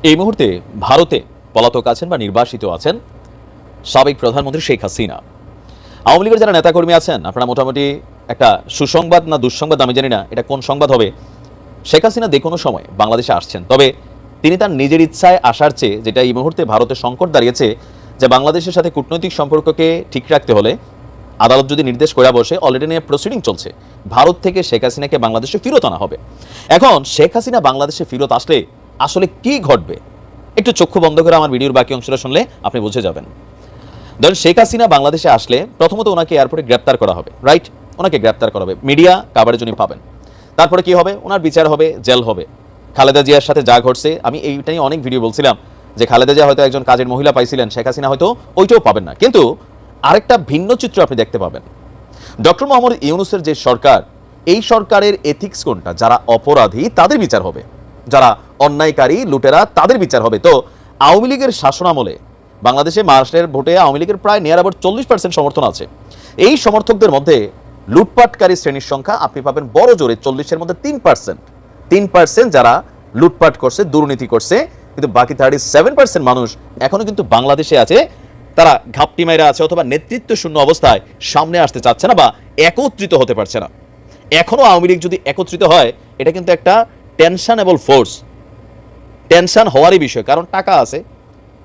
এই মুহূর্তে ভারতে পলাতক আছেন বা নির্বাসিত আছেন সাবেক প্রধানমন্ত্রী শেখ হাসিনা। আওয়ামী লীগের যারা নেতাকর্মী আছেন, আপনারা মোটামুটি একটা সুসংবাদ না দুঃসংবাদ আমি জানি না এটা কোন সংবাদ হবে, শেখ হাসিনা যে কোনো সময় বাংলাদেশে আসছেন। তবে তিনি তার নিজের ইচ্ছায় আসার চেয়ে, যেটা এই মুহূর্তে ভারতের সংকট দাঁড়িয়েছে যে বাংলাদেশের সাথে কূটনৈতিক সম্পর্ককে ঠিক রাখতে হলে আদালত যদি নির্দেশ করে বসে, অলরেডি নিয়ে প্রসিডিং চলছে, ভারত থেকে শেখ হাসিনাকে বাংলাদেশে ফেরত আনা হবে। এখন শেখ হাসিনা বাংলাদেশে ফেরত আসলে আসলে কি ঘটবে, একটু চক্ষু বন্ধ করে আমার ভিডিওর বাকি অংশটা শুনলে আপনি বুঝে যাবেন। ধরেন শেখ হাসিনা বাংলাদেশে আসলে প্রথমত ওনাকে এয়ারপোর্টে গ্রেপ্তার করা হবে, রাইট? ওনাকে গ্রেপ্তার করা হবে, মিডিয়া কাভারেজ উনি পাবেন। তারপরে কি হবে? ওনার বিচার হবে, জেল হবে। খালেদা জিয়ার সাথে যা ঘটছে, আমি এইটা নিয়ে অনেক ভিডিও বলছিলাম যে খালেদা জিয়া হয়তো একজন কাজের মহিলা পাইছিলেন, শেখ হাসিনা হয়তো ওইটাও পাবেন না। কিন্তু আরেকটা ভিন্ন চিত্র আপনি দেখতে পাবেন। ডক্টর মোহাম্মদ ইউনূসের যে সরকার, এই সরকারের এথিক্স কোনটা? যারা অপরাধী তাদের বিচার হবে, যারা অন্যায়কারী লুটেরা তাদের বিচার হবে। তো আওয়ামী লীগের শাসনামলে বাংলাদেশে মার্চের ভোটে আওয়ামী লীগের প্রায় নিয়ার অ্যাবাউট 40% সমর্থন আছে। এই সমর্থকদের মধ্যে লুটপাটকারী শ্রেণীর সংখ্যা আপনি পাবেন বড় জোরে 40-এর মধ্যে 3% যারা লুটপাট করছে, দুর্নীতি করছে। কিন্তু বাকি 37% মানুষ এখনো কিন্তু বাংলাদেশে আছে, তারা ঘাপটি মাইরা আছে অথবা নেতৃত্ব শূন্য অবস্থায় সামনে আসতে চাচ্ছে না বা একত্রিত হতে পারছে না। এখনো আওয়ামী লীগ যদি একত্রিত হয়, এটা কিন্তু একটা টেনশনেবল ফোর্স, টেনশন হওয়ারই বিষয়। কারণ টাকা আছে,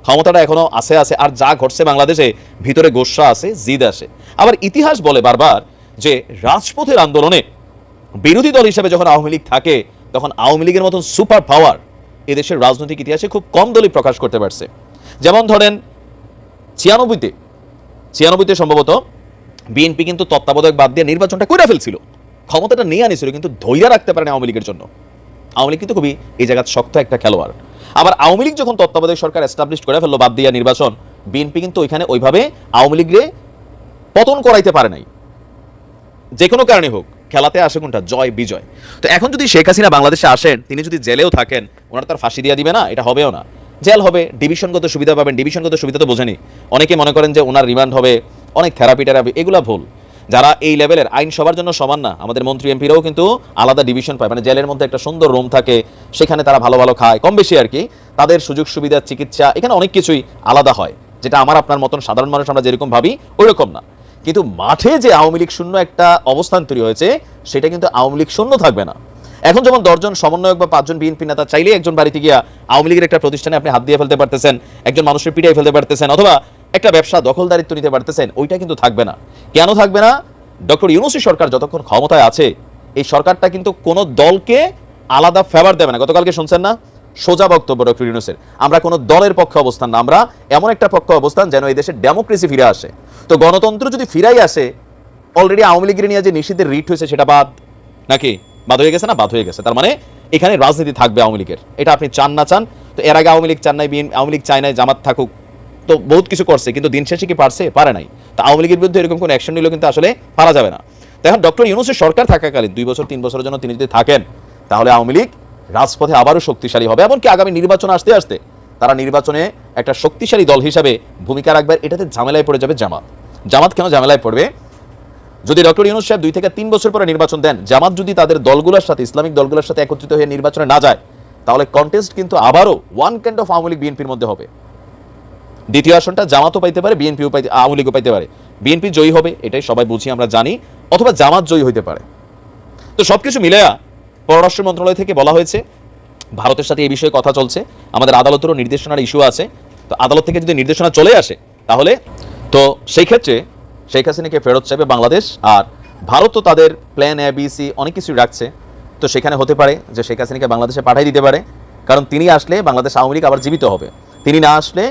ক্ষমতাটা এখনো আছে, আর যা ঘটছে বাংলাদেশে ভিতরে গোস্বা আছে, জিদ আসে। আবার ইতিহাস বলে বারবার যে রাজপথের আন্দোলনে বিরোধী দল হিসেবে যখন আওয়ামী লীগ থাকে, তখন আওয়ামী লীগের মতন সুপার পাওয়ার এদেশের রাজনৈতিক ইতিহাসে খুব কম দলই প্রকাশ করতে পারছে। যেমন ধরেন 96-তে সম্ভবত বিএনপি কিন্তু তত্ত্বাবধায়ক বাদ দিয়ে নির্বাচনটা করে ফেলছিল, ক্ষমতাটা নিয়ে আনিছিল, কিন্তু ধৈর্য রাখতে পারেনি আওয়ামী লীগের জন্য। আওয়ামী লীগ কিন্তু খুবই এই জায়গায় শক্ত একটা খেলোয়াড়। আবার আওয়ামী লীগ যখন তত্ত্বাবধায়ক সরকার এস্টাবলিশ করে ফেললো বাদ দিয়া নির্বাচন, বিএনপি কিন্তু ওইখানে ওইভাবে আওয়ামী লীগরে পতন করাইতে পারে নাই। যে কোনো কারণে হোক, খেলাতে আসে কোনটা? জয় বিজয়। তো এখন যদি শেখ হাসিনা বাংলাদেশে আসেন, তিনি যদি জেলেও থাকেন, ওনারা তার ফাঁসি দিয়ে দিবে না, এটা হবেও না। জেল হবে, ডিভিশনগত সুবিধা পাবেন। ডিভিশনগত সুবিধা তো বোঝেনি। অনেকে মনে করেন যে ওনার রিমান্ড হবে, অনেক থেরাপি টেরাপি, এগুলা ভুল। যারা এই লেভেলের, আইন সবার জন্য সমান না, আমাদের মন্ত্রী এমপিরাও কিন্তু আলাদা ডিভিশন পায়, মানে জেলের মধ্যে একটা সুন্দর রুম থাকে, সেখানে তারা ভালো ভালো খায়, কম বেশি আর কি। তাদের সুযোগ সুবিধা, চিকিৎসা, এখানে অনেক কিছুই আলাদা হয়, যেটা আমার আপনার মতন সাধারণ মানুষ আমরা যেরকম ভাবি ওই রকম না। কিন্তু মাঠে যে আওয়ামী লীগ শূন্য একটা অবস্থান তৈরি হয়েছে, সেটা কিন্তু আওয়ামী লীগ শূন্য থাকবে না। এখন যেমন 10 জন সমন্বয়ক বা 5 জন বিএনপি নেতা চাইলে একজন বাড়িতে গিয়া আওয়ামী লীগের একটা প্রতিষ্ঠানে আপনি হাত দিয়ে ফেলতে পারতেছেন, একজন মানুষের পিটাই ফেলতে পারতেছেন, অথবা একটা ব্যবসা দখলদারিত্ব নিতে পারতেছেন, ওইটা কিন্তু থাকবে না। কেন থাকবে না? ডক্টর ইউনূসের সরকার যতক্ষণ ক্ষমতায় আছে, এই সরকারটা কিন্তু কোনো দলকে আলাদা ফেভার দেবে না। গতকালকে শুনছেন না সোজা বক্তব্য ডক্টর ইউনূসের, আমরা কোনো দলের পক্ষে অবস্থান না, আমরা এমন একটা পক্ষে অবস্থান যেন এই দেশে ডেমোক্রেসি ফিরে আসে। তো গণতন্ত্র যদি ফিরাই আসে, অলরেডি আওয়ামী লীগের নিয়ে যে নিষিদ্ধের রিট হয়েছে সেটা বাদ, নাকি বাদ হয়ে গেছে? না, বাদ হয়ে গেছে। তার মানে এখানে রাজনীতি থাকবে আওয়ামী লীগের, এটা আপনি চান না চান। তো এর আগে আওয়ামী লীগ চান নাই, আওয়ামী লীগ চায় নাই জামাত থাকুক, তো বহুত কিছু করছে, কিন্তু দিন শেষে কি পারছে? পারে নাই। তো আওয়ামী লীগের বিরুদ্ধে এরকম কোনো অ্যাকশন নিলেও কিন্তু আসলে পারা যাবে না। এখন ডক্টর ইউনূসের সরকার থাকাকালীন 2 বছর 3 বছরের জন্য তিনি যদি থাকেন, তাহলে আওয়ামী লীগ রাজপথে আবারও শক্তিশালী হবে। এমনকি আগামী নির্বাচন আসতে আসতে তারা নির্বাচনে একটা শক্তিশালী দল হিসাবে ভূমিকা রাখবে। এটাতে ঝামেলায় পড়ে যাবে জামাত। কেন ঝামেলায় পড়বে? যদি ডক্টর ইউনূস সাহেব 2 থেকে 3 বছর পরে নির্বাচন দেন, জামাত যদি তাদের দলগুলোর সাথে, ইসলামিক দলগুলোর সাথে একত্রিত হয়ে নির্বাচনে না যায়, তাহলে কন্টেস্ট কিন্তু আবারও one kind of Awami League বিএনপির মধ্যে হবে। দ্বিতীয় আসনটা জামাতও পাইতে পারে, বিএনপিও পাইতে, আওয়ামী লীগও পাইতে পারে। বিএনপি জয়ী হবে, এটাই সবাই বুঝি, আমরা জানি, অথবা জামাত জয়ী হইতে পারে। তো সবকিছু মিলায়া পররাষ্ট্র মন্ত্রণালয় থেকে বলা হয়েছে ভারতের সাথে এই বিষয়ে কথা চলছে, আমাদের আদালতেরও নির্দেশনার ইস্যু আছে। তো আদালত থেকে যদি নির্দেশনা চলে আসে, তাহলে তো সেই ক্ষেত্রে শেখ হাসিনাকে ফেরত চাইবে বাংলাদেশ। আর ভারত তো তাদের প্ল্যান এ বি সি অনেক কিছুই রাখছে। তো সেখানে হতে পারে যে শেখ হাসিনাকে বাংলাদেশে পাঠিয়ে দিতে পারে, কারণ তিনি আসলে বাংলাদেশ আওয়ামী লীগ আবার জীবিত হবে। তিনি না আসলে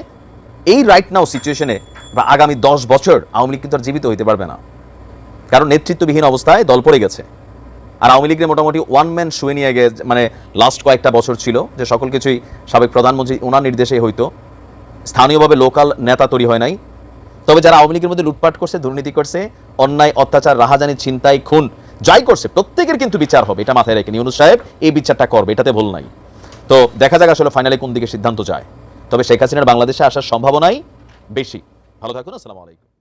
এই রাইট নাও সিচুয়েশনে বা আগামী 10 বছর আওয়ামী লীগ কিন্তু আর জীবিত হইতে পারবে না, কারণ নেতৃত্ববিহীন অবস্থায় দল পড়ে গেছে। আর আওয়ামী লীগের মোটামুটি ওয়ান ম্যান শুয়ে নিয়ে গিয়ে, মানে লাস্ট কয়েকটা বছর ছিল যে সকল কিছুই সাবেক প্রধানমন্ত্রী ওনার নির্দেশেই হইতো, স্থানীয়ভাবে লোকাল নেতা তৈরি হয় নাই। তবে যারা আওয়ামী লীগের মধ্যে লুটপাট করছে, দুর্নীতি করছে, অন্যায় অত্যাচার, রাহাজানি, ছিনতাই, খুন যাই করছে, প্রত্যেকের কিন্তু বিচার হবে, এটা মাথায় রেখে ইউনূস সাহেব এই বিচারটা করবে, এটাতে ভুল নাই। তো দেখা যাক আসলে ফাইনালে কোন দিকে সিদ্ধান্ত যায়। তবে শেখ হাসিনার বাংলাদেশে আসার সম্ভাবনাই বেশি। ভালো থাকুন, আসসালামু আলাইকুম।